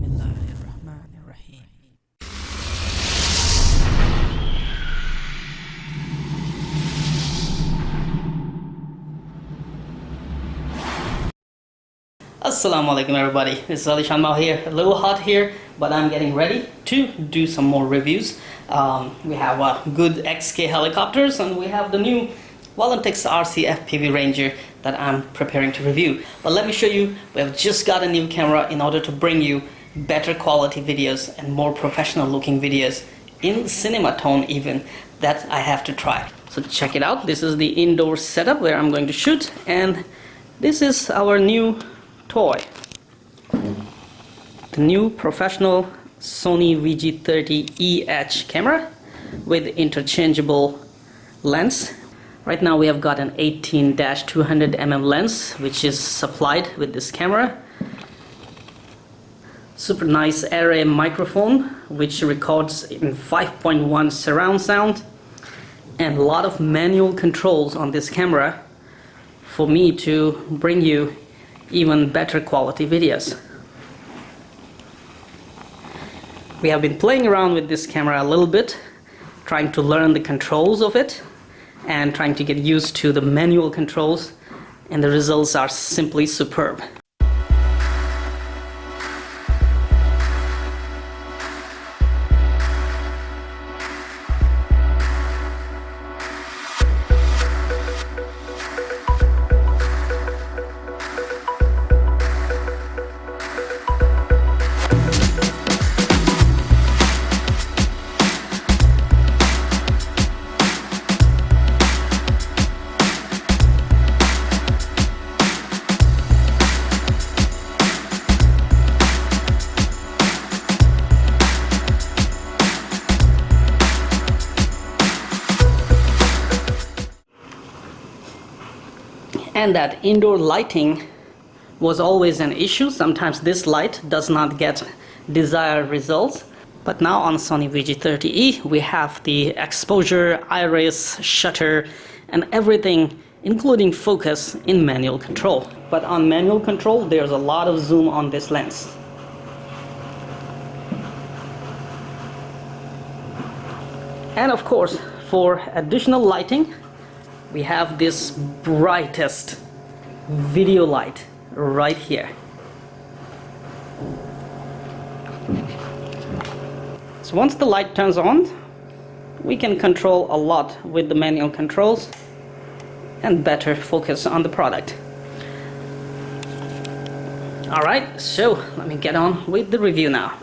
Bismillahirrahmanirrahim. Assalamu alaikum everybody, this is alishanmao here. A little hot here, but I'm getting ready to do some more reviews. We have good XK helicopters, and we have the new Voluntex RC FPV Ranger that I'm preparing to review. But let me show you, we have just got a new camera in order to bring you better quality videos and more professional looking videos in cinema tone even, that I have to try. So check it out. This is the indoor setup where I'm going to shoot, and this is our new toy, the new professional Sony VG30EH camera with interchangeable lens. Right now we have got an 18-200mm lens which is supplied with this camera. Super nice array microphone which records in 5.1 surround sound, and a lot of manual controls on this camera for me to bring you even better quality videos. We have been playing around with this camera a little bit, trying to learn the controls of it and trying to get used to the manual controls, and the results are simply superb. And that indoor lighting was always an issue. Sometimes this light does not get desired results. But now on Sony VG30E we have the exposure, iris, shutter and everything, including focus, in manual control. But on manual control there's a lot of zoom on this lens. And of course, for additional lighting, we have this brightest video light right here. So once the light turns on, we can control a lot with the manual controls and better focus on the product. Alright, so let me get on with the review now.